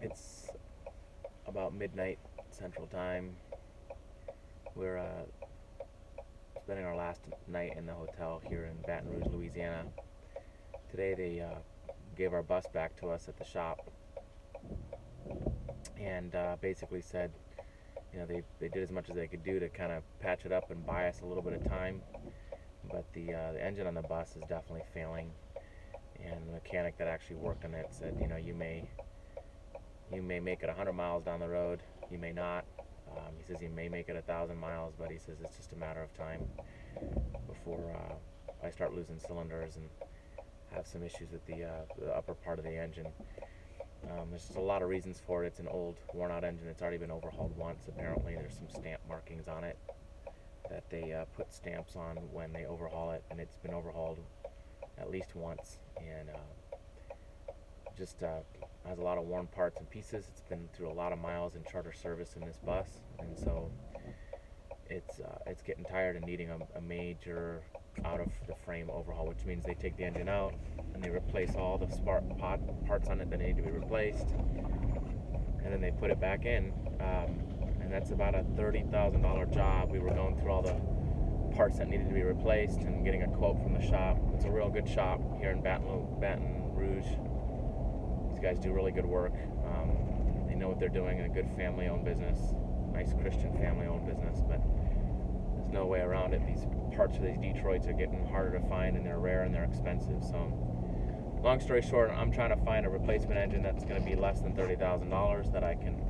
It's about midnight Central Time. We're spending our last night in the hotel here in Baton Rouge, Louisiana. Today they gave our bus back to us at the shop and basically said, they did as much as they could do to kind of patch it up and buy us a little bit of time. But the engine on the bus is definitely failing, and the mechanic that actually worked on it said, you may make it 100 miles down the road, you may not. He says you may make it 1,000 miles, but he says it's just a matter of time before I start losing cylinders and have some issues with the upper part of the engine. There's just a lot of reasons for it. It's an old, worn-out engine. It's already been overhauled once. Apparently, there's some stamp markings on it that they put stamps on when they overhaul it, and it's been overhauled at least once, and just has a lot of worn parts and pieces. It's been through a lot of miles in charter service in this bus, and so it's getting tired and needing a major out of the frame overhaul, which means they take the engine out and they replace all the spark parts on it that need to be replaced, and then they put it back in, and that's about a $30,000 job. We were going through all the parts that needed to be replaced and getting a quote from the shop. It's a real good shop here in Baton Rouge. These guys do really good work. They know what they're doing, in a good family-owned business, nice Christian family-owned business, but there's no way around it. These parts for these Detroits are getting harder to find, and they're rare and they're expensive. So long story short, I'm trying to find a replacement engine that's going to be less than $30,000 that I can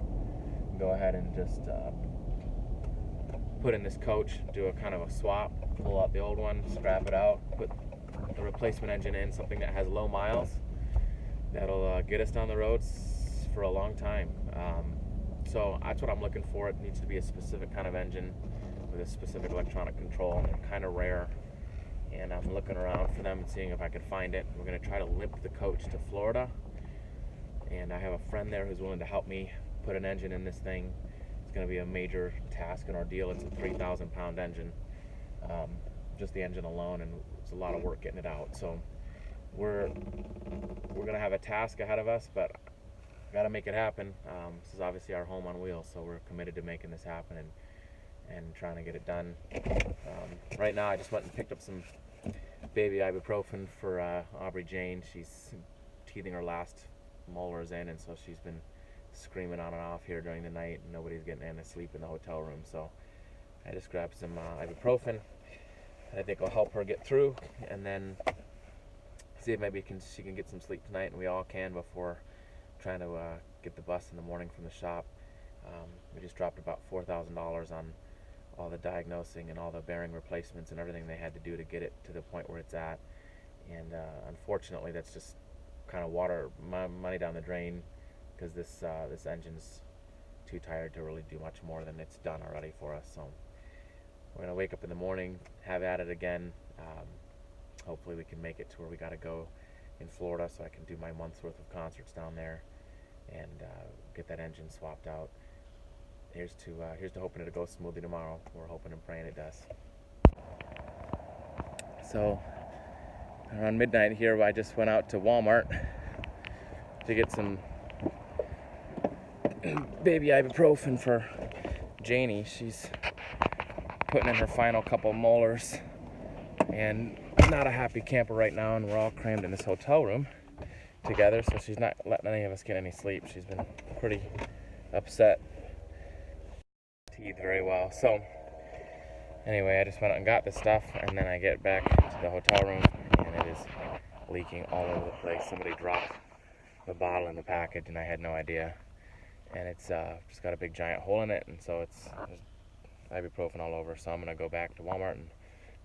go ahead and just put in this coach, do a kind of a swap, pull out the old one, scrap it out, put the replacement engine in, something that has low miles, that'll get us down the roads for a long time. So that's what I'm looking for. It needs to be a specific kind of engine with a specific electronic control, and they're kind of rare, and I'm looking around for them and seeing if I could find it. We're going to try to limp the coach to Florida, and I have a friend there who's willing to help me put an engine in this thing. It's going to be a major task and ordeal. It's a 3,000 pound engine, just the engine alone, and it's a lot of work getting it out. So we're going to have a task ahead of us, but got to make it happen. This is obviously our home on wheels, so we're committed to making this happen and trying to get it done. Right now I just went and picked up some baby ibuprofen for Aubrey Jane. She's teething her last molars in, and so she's been screaming on and off here during the night, and nobody's getting any sleep in the hotel room. So I just grabbed some ibuprofen that I think will help her get through, and then see if maybe she can get some sleep tonight, and we all can, before trying to get the bus in the morning from the shop. We just dropped about $4,000 on all the diagnosing and all the bearing replacements and everything they had to do to get it to the point where it's at, and unfortunately that's just kind of money down the drain, because this engine's too tired to really do much more than it's done already for us. So we're gonna wake up in the morning, have at it again. Hopefully we can make it to where we got to go in Florida, so I can do my month's worth of concerts down there and get that engine swapped out. Here's to hoping it'll go smoothly tomorrow. We're hoping and praying it does. So around midnight here, I just went out to Walmart to get some baby ibuprofen for Janie. She's putting in her final couple molars, and not a happy camper right now, and we're all crammed in this hotel room together, so she's not letting any of us get any sleep. She's been pretty upset. Teeth very well. So anyway, I just went out and got this stuff, and then I get back to the hotel room, and it is leaking all over the place. Somebody dropped the bottle in the package, and I had no idea, and it's just got a big giant hole in it, and so there's ibuprofen all over. So I'm gonna go back to Walmart and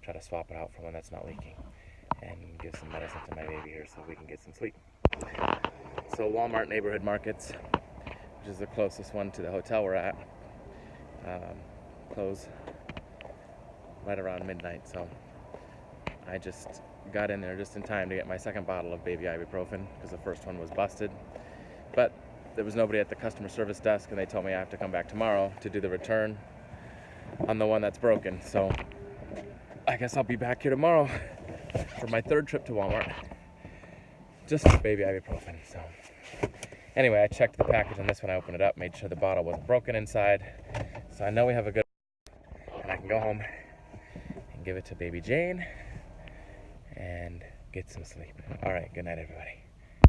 try to swap it out for one that's not leaking, and give some medicine to my baby here so we can get some sleep. So Walmart Neighborhood Markets, which is the closest one to the hotel we're at, close right around midnight. So I just got in there just in time to get my second bottle of baby ibuprofen, because the first one was busted. But there was nobody at the customer service desk, and they told me I have to come back tomorrow to do the return on the one that's broken. So I guess I'll be back here tomorrow for my third trip to Walmart, just for baby ibuprofen. So Anyway, I checked the package on this one. I opened it up, made sure the bottle wasn't broken inside. So I know we have a good, and I can go home and give it to baby Jane and get some sleep. All right, good night, everybody.